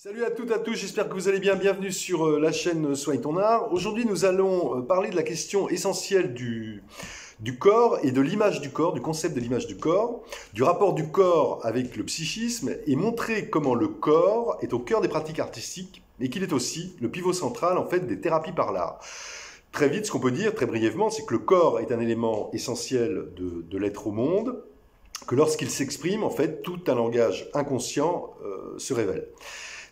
Salut à toutes et à tous, j'espère que vous allez bien. Bienvenue sur la chaîne Soigne ton art. Aujourd'hui, nous allons parler de la question essentielle du corps et de l'image du corps, du concept de l'image du corps, du rapport du corps avec le psychisme et montrer comment le corps est au cœur des pratiques artistiques et qu'il est aussi le pivot central en fait des thérapies par l'art. Très vite, ce qu'on peut dire, très brièvement, c'est que le corps est un élément essentiel de l'être au monde, que lorsqu'il s'exprime, en fait, tout un langage inconscient se révèle.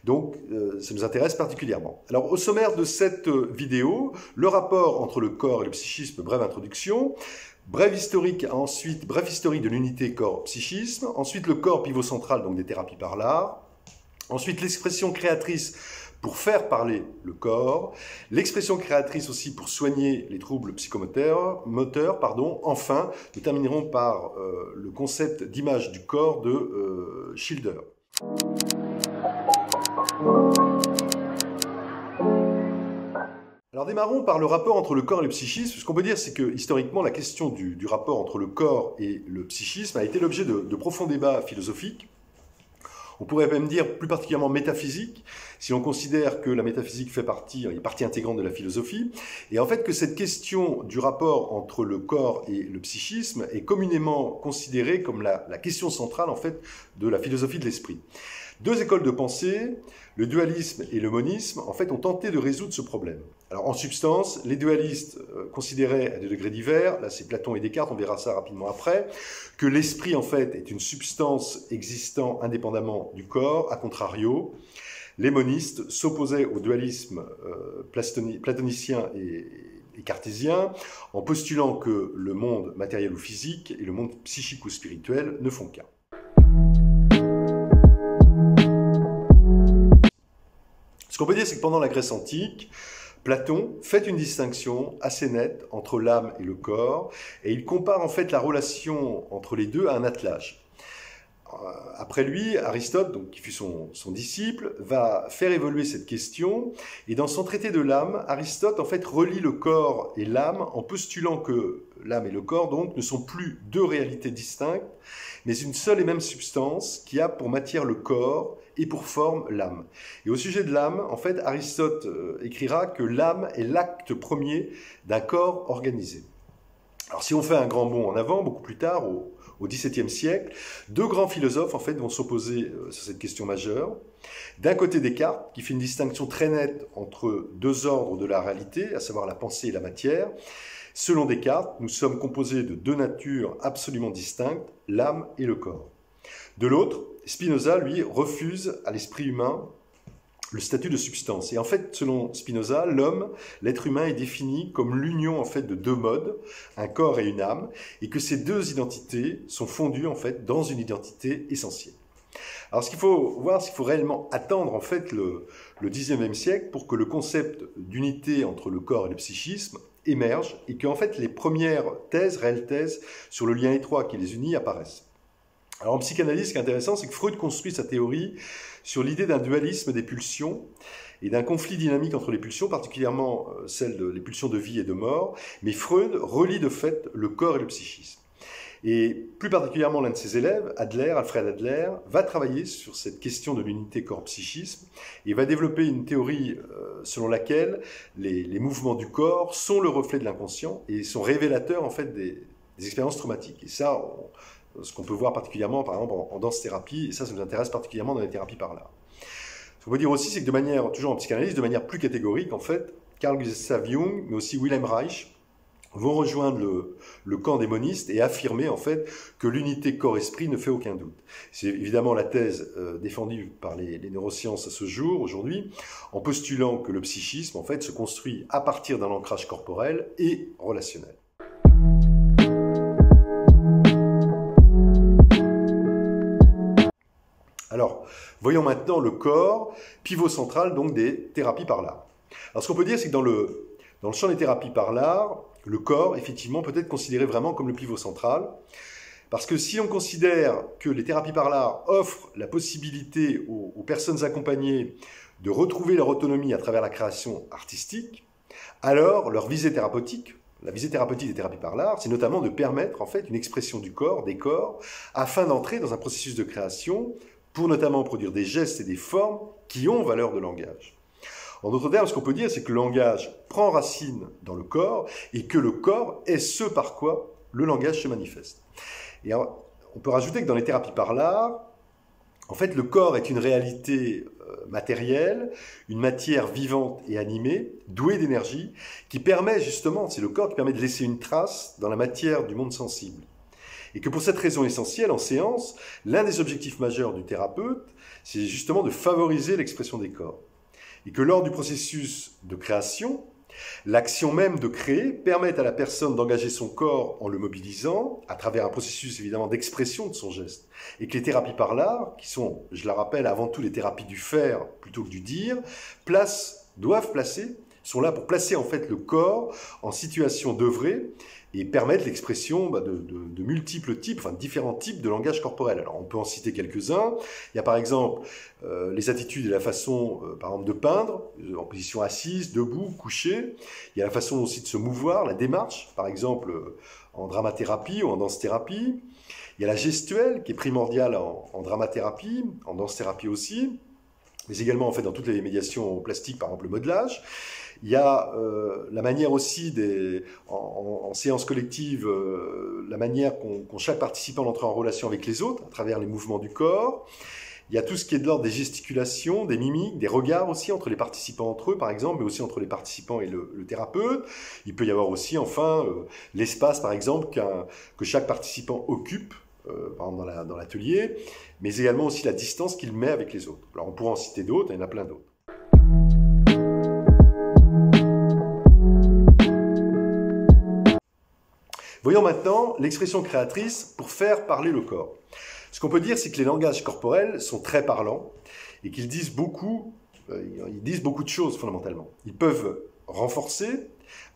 Donc, ça nous intéresse particulièrement. Alors, au sommaire de cette vidéo, le rapport entre le corps et le psychisme, brève introduction, bref historique de l'unité corps-psychisme, ensuite le corps pivot central, donc des thérapies par l'art, ensuite l'expression créatrice pour faire parler le corps, l'expression créatrice aussi pour soigner les troubles psychomoteurs, enfin, nous terminerons par le concept d'image du corps de Schilder. Alors démarrons par le rapport entre le corps et le psychisme. Ce qu'on peut dire, c'est que historiquement, la question du rapport entre le corps et le psychisme a été l'objet de profonds débats philosophiques. On pourrait même dire plus particulièrement métaphysique, si on considère que la métaphysique est partie intégrante de la philosophie, et en fait que cette question du rapport entre le corps et le psychisme est communément considérée comme la question centrale en fait de la philosophie de l'esprit. Deux écoles de pensée, le dualisme et le monisme, en fait, ont tenté de résoudre ce problème. Alors, en substance, les dualistes considéraient à des degrés divers, là c'est Platon et Descartes, on verra ça rapidement après, que l'esprit, en fait, est une substance existant indépendamment du corps, a contrario. Les monistes s'opposaient au dualisme platonicien et cartésien, en postulant que le monde matériel ou physique et le monde psychique ou spirituel ne font qu'un. Ce qu'on peut dire, c'est que pendant la Grèce antique, Platon fait une distinction assez nette entre l'âme et le corps, et il compare en fait la relation entre les deux à un attelage. Après lui, Aristote, donc, qui fut son disciple, va faire évoluer cette question, et dans son traité de l'âme, Aristote en fait relie le corps et l'âme en postulant que l'âme et le corps donc ne sont plus deux réalités distinctes, mais une seule et même substance qui a pour matière le corps et pour forme l'âme. Et au sujet de l'âme, en fait, Aristote écrira que l'âme est l'acte premier d'un corps organisé. Alors si on fait un grand bond en avant, beaucoup plus tard, au XVIIe siècle, deux grands philosophes en fait vont s'opposer sur cette question majeure. D'un côté Descartes, qui fait une distinction très nette entre deux ordres de la réalité, à savoir la pensée et la matière. Selon Descartes, nous sommes composés de deux natures absolument distinctes, l'âme et le corps. De l'autre, Spinoza, lui, refuse à l'esprit humain le statut de substance. Et en fait, selon Spinoza, l'être humain est défini comme l'union en fait de deux modes, un corps et une âme, et que ces deux identités sont fondues en fait dans une identité essentielle. Alors, ce qu'il faut voir, c'est qu'il faut réellement attendre en fait le XIXe siècle pour que le concept d'unité entre le corps et le psychisme émerge et que en fait les premières réelles thèses sur le lien étroit qui les unit apparaissent. Alors en psychanalyse, ce qui est intéressant, c'est que Freud construit sa théorie sur l'idée d'un dualisme des pulsions et d'un conflit dynamique entre les pulsions, particulièrement les pulsions de vie et de mort, mais Freud relie de fait le corps et le psychisme. Et plus particulièrement l'un de ses élèves, Alfred Adler, va travailler sur cette question de l'unité corps-psychisme et va développer une théorie selon laquelle les mouvements du corps sont le reflet de l'inconscient et sont révélateurs en fait des expériences traumatiques. Et ça, ce qu'on peut voir particulièrement, par exemple, en danse-thérapie, et ça nous intéresse particulièrement dans les thérapies par l'art. Ce qu'on peut dire aussi, c'est que de manière, toujours en psychanalyse, de manière plus catégorique, en fait, Carl Gustav Jung, mais aussi Wilhelm Reich, vont rejoindre le camp des monistes et affirmer, en fait, que l'unité corps-esprit ne fait aucun doute. C'est évidemment la thèse défendue par les neurosciences à ce jour, aujourd'hui, en postulant que le psychisme, en fait, se construit à partir d'un ancrage corporel et relationnel. Alors, voyons maintenant le corps, pivot central donc des thérapies par l'art. Alors, ce qu'on peut dire, c'est que dans le champ des thérapies par l'art, le corps, effectivement, peut être considéré vraiment comme le pivot central, parce que si on considère que les thérapies par l'art offrent la possibilité aux personnes accompagnées de retrouver leur autonomie à travers la création artistique, alors leur visée thérapeutique, la visée thérapeutique des thérapies par l'art, c'est notamment de permettre en fait une expression du corps, des corps, afin d'entrer dans un processus de création pour notamment produire des gestes et des formes qui ont valeur de langage. En d'autres termes, ce qu'on peut dire, c'est que le langage prend racine dans le corps et que le corps est ce par quoi le langage se manifeste. Et on peut rajouter que dans les thérapies par l'art, en fait, le corps est une réalité matérielle, une matière vivante et animée, douée d'énergie, qui permet justement, c'est le corps qui permet de laisser une trace dans la matière du monde sensible. Et que pour cette raison essentielle, en séance, l'un des objectifs majeurs du thérapeute, c'est justement de favoriser l'expression des corps. Et que lors du processus de création, l'action même de créer permet à la personne d'engager son corps en le mobilisant, à travers un processus évidemment d'expression de son geste. Et que les thérapies par l'art, qui sont, je la rappelle, avant tout les thérapies du faire plutôt que du dire, sont là pour placer en fait le corps en situation d'œuvrer et permettre l'expression de multiples types, enfin différents types de langage corporel. Alors on peut en citer quelques-uns. Il y a par exemple les attitudes et la façon, par exemple, de peindre, en position assise, debout, couché. Il y a la façon aussi de se mouvoir, la démarche, par exemple en dramathérapie ou en danse-thérapie. Il y a la gestuelle qui est primordiale en dramathérapie, en danse-thérapie aussi, mais également en fait dans toutes les médiations plastiques, par exemple le modelage. Il y a la manière aussi, en séance collective, la manière qu'ont chaque participant d'entrer en relation avec les autres, à travers les mouvements du corps. Il y a tout ce qui est de l'ordre des gesticulations, des mimiques, des regards aussi entre les participants entre eux, par exemple, mais aussi entre les participants et le thérapeute. Il peut y avoir aussi, enfin, l'espace, par exemple, que chaque participant occupe, par exemple dans l'atelier, mais également aussi la distance qu'il met avec les autres. Alors on pourra en citer d'autres, il y en a plein d'autres. Voyons maintenant l'expression créatrice pour faire parler le corps. Ce qu'on peut dire, c'est que les langages corporels sont très parlants et qu'ils disent beaucoup de choses fondamentalement. Ils peuvent renforcer,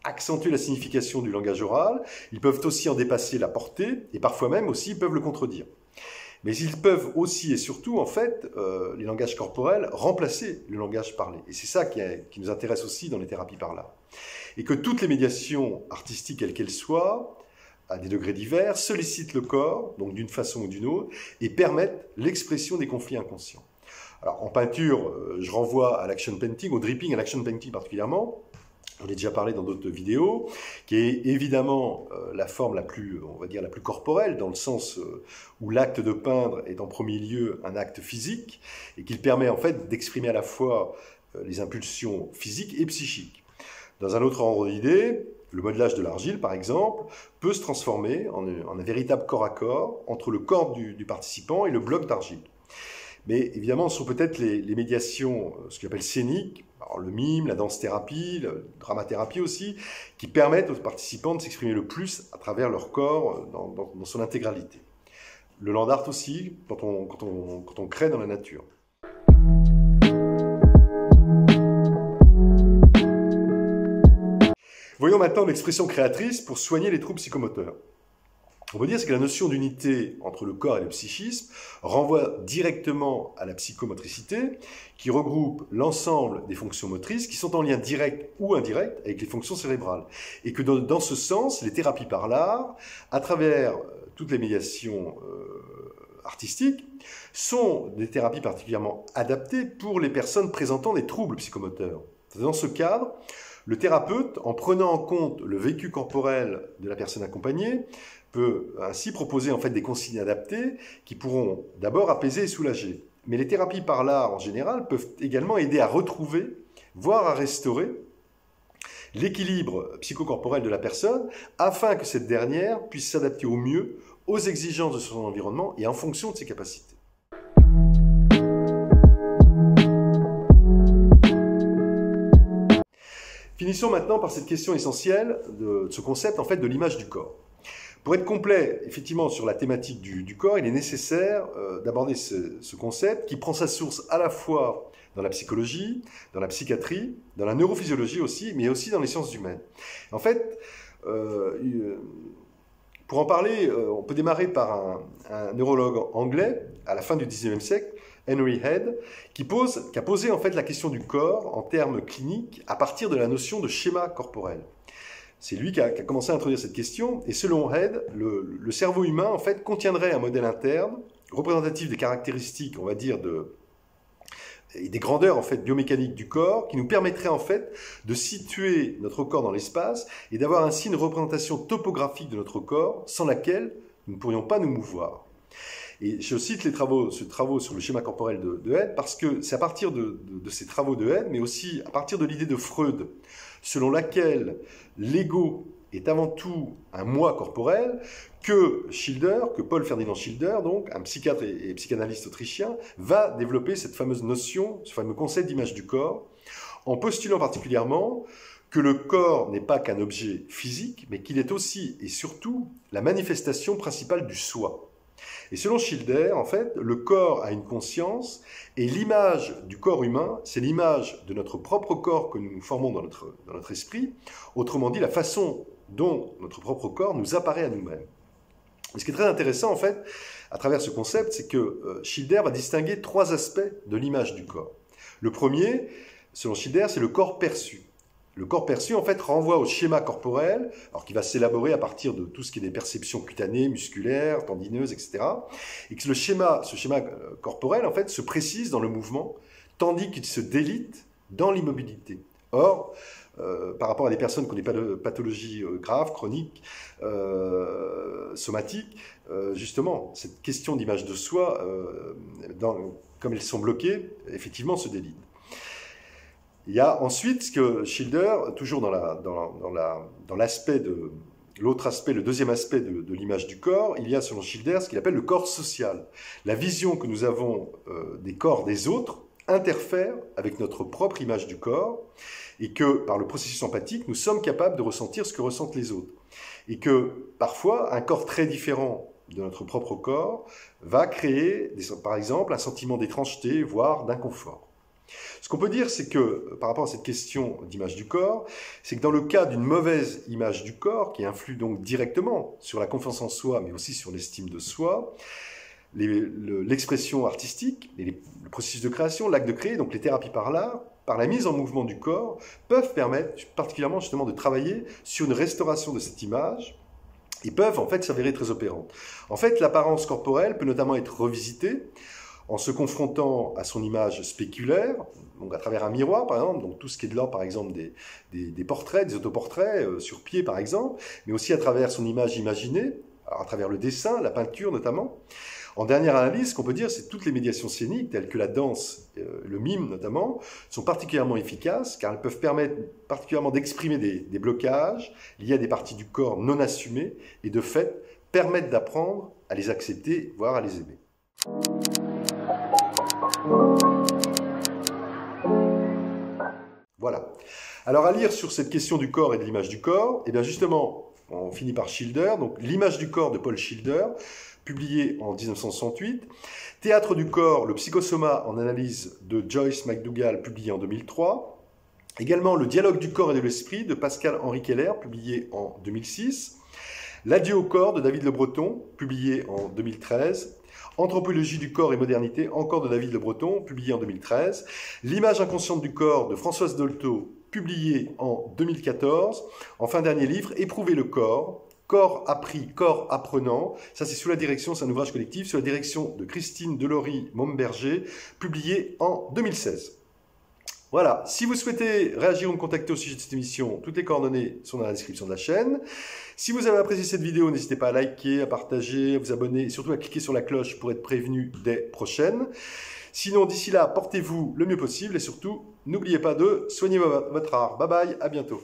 accentuer la signification du langage oral, ils peuvent aussi en dépasser la portée et parfois même aussi ils peuvent le contredire. Mais ils peuvent aussi et surtout, en fait, les langages corporels remplacer le langage parlé. Et c'est ça qui nous intéresse aussi dans les thérapies par l'art. Et que toutes les médiations artistiques, quelles qu'elles soient, à des degrés divers, sollicitent le corps, donc d'une façon ou d'une autre, et permettent l'expression des conflits inconscients. Alors en peinture, je renvoie à l'action painting, au dripping, à l'action painting particulièrement. J'en ai déjà parlé dans d'autres vidéos, qui est évidemment la forme la plus, on va dire, la plus corporelle, dans le sens où l'acte de peindre est en premier lieu un acte physique, et qu'il permet en fait d'exprimer à la fois les impulsions physiques et psychiques. Dans un autre ordre d'idée, le modelage de l'argile, par exemple, peut se transformer en un véritable corps à corps entre le corps du participant et le bloc d'argile. Mais évidemment, ce sont peut-être les médiations, ce qu'on appelle scéniques, alors le mime, la danse-thérapie, la dramathérapie aussi, qui permettent aux participants de s'exprimer le plus à travers leur corps dans son intégralité. Le land art aussi, quand on crée dans la nature. Voyons maintenant l'expression créatrice pour soigner les troubles psychomoteurs. On peut dire que la notion d'unité entre le corps et le psychisme renvoie directement à la psychomotricité, qui regroupe l'ensemble des fonctions motrices qui sont en lien direct ou indirect avec les fonctions cérébrales. Et que dans ce sens, les thérapies par l'art, à travers toutes les médiations artistiques, sont des thérapies particulièrement adaptées pour les personnes présentant des troubles psychomoteurs. Dans ce cadre, le thérapeute, en prenant en compte le vécu corporel de la personne accompagnée, peut ainsi proposer en fait des consignes adaptées qui pourront d'abord apaiser et soulager. Mais les thérapies par l'art en général peuvent également aider à retrouver, voire à restaurer, l'équilibre psychocorporel de la personne afin que cette dernière puisse s'adapter au mieux aux exigences de son environnement et en fonction de ses capacités. Finissons maintenant par cette question essentielle de ce concept en fait de l'image du corps. Pour être complet, effectivement, sur la thématique du corps, il est nécessaire d'aborder ce concept qui prend sa source à la fois dans la psychologie, dans la psychiatrie, dans la neurophysiologie aussi, mais aussi dans les sciences humaines. En fait, pour en parler, on peut démarrer par un neurologue anglais à la fin du XIXe siècle, Henry Head, qui a posé en fait la question du corps en termes cliniques à partir de la notion de schéma corporel. C'est lui qui a commencé à introduire cette question, et selon Head, le cerveau humain en fait contiendrait un modèle interne représentatif des caractéristiques, on va dire, et des grandeurs en fait biomécaniques du corps qui nous permettraient en fait de situer notre corps dans l'espace et d'avoir ainsi une représentation topographique de notre corps sans laquelle nous ne pourrions pas nous mouvoir. Et je cite ces travaux sur le schéma corporel de Hedd parce que c'est à partir de ces travaux de Hedd, mais aussi à partir de l'idée de Freud, selon laquelle l'ego est avant tout un moi corporel, que Paul Ferdinand Schilder, donc un psychiatre et psychanalyste autrichien, va développer cette fameuse notion, ce fameux concept d'image du corps, en postulant particulièrement que le corps n'est pas qu'un objet physique, mais qu'il est aussi et surtout la manifestation principale du soi. Et selon Schilder, en fait, le corps a une conscience et l'image du corps humain, c'est l'image de notre propre corps que nous formons dans notre esprit, autrement dit, la façon dont notre propre corps nous apparaît à nous-mêmes. Et ce qui est très intéressant, en fait, à travers ce concept, c'est que Schilder va distinguer 3 aspects de l'image du corps. Le premier, selon Schilder, c'est le corps perçu. Le corps perçu, en fait, renvoie au schéma corporel, alors qui va s'élaborer à partir de tout ce qui est des perceptions cutanées, musculaires, tendineuses, etc. Et que ce schéma corporel, en fait, se précise dans le mouvement, tandis qu'il se délite dans l'immobilité. Or, par rapport à des personnes qui ont des pathologies graves, chroniques, somatiques, justement, cette question d'image de soi, comme elles sont bloquées, effectivement, se délite. Il y a ensuite ce que Schilder, toujours dans l'aspect de l'autre aspect, le deuxième aspect de l'image du corps, il y a selon Schilder ce qu'il appelle le corps social. La vision que nous avons des corps des autres interfère avec notre propre image du corps et que par le processus empathique, nous sommes capables de ressentir ce que ressentent les autres. Et que parfois, un corps très différent de notre propre corps va créer, par exemple, un sentiment d'étrangeté, voire d'inconfort. Ce qu'on peut dire, c'est que, par rapport à cette question d'image du corps, c'est que dans le cas d'une mauvaise image du corps, qui influe donc directement sur la confiance en soi, mais aussi sur l'estime de soi, l'expression artistique, le processus de création, l'acte de créer, donc les thérapies par l'art, par la mise en mouvement du corps, peuvent permettre particulièrement justement de travailler sur une restauration de cette image, et peuvent en fait s'avérer très opérantes. En fait, l'apparence corporelle peut notamment être revisitée, en se confrontant à son image spéculaire, donc à travers un miroir par exemple, donc tout ce qui est de l'ordre par exemple des portraits, des autoportraits sur pied par exemple, mais aussi à travers son image imaginée, alors à travers le dessin, la peinture notamment. En dernière analyse, ce qu'on peut dire, c'est que toutes les médiations scéniques, telles que la danse, le mime notamment, sont particulièrement efficaces car elles peuvent permettre particulièrement d'exprimer des blocages liés à des parties du corps non assumées et de fait permettent d'apprendre à les accepter, voire à les aimer. Voilà. Alors à lire sur cette question du corps et de l'image du corps, et bien justement, on finit par Schilder, donc l'image du corps de Paul Schilder, publié en 1968, Théâtre du corps, le psychosoma en analyse de Joyce McDougall, publié en 2003, également Le dialogue du corps et de l'esprit de Pascal-Henri Keller, publié en 2006, L'adieu au corps de David Le Breton, publié en 2013, Anthropologie du corps et modernité, encore de David Le Breton, publié en 2013. L'image inconsciente du corps de Françoise Dolto, publié en 2014. Enfin, dernier livre, Éprouver le corps, corps appris, corps apprenant. Ça, c'est sous la direction, c'est un ouvrage collectif, sous la direction de Christine Delory-Momberger, publié en 2016. Voilà, si vous souhaitez réagir ou me contacter au sujet de cette émission, toutes les coordonnées sont dans la description de la chaîne. Si vous avez apprécié cette vidéo, n'hésitez pas à liker, à partager, à vous abonner et surtout à cliquer sur la cloche pour être prévenu des prochaines. Sinon, d'ici là, portez-vous le mieux possible et surtout, n'oubliez pas de soigner votre art. Bye bye, à bientôt.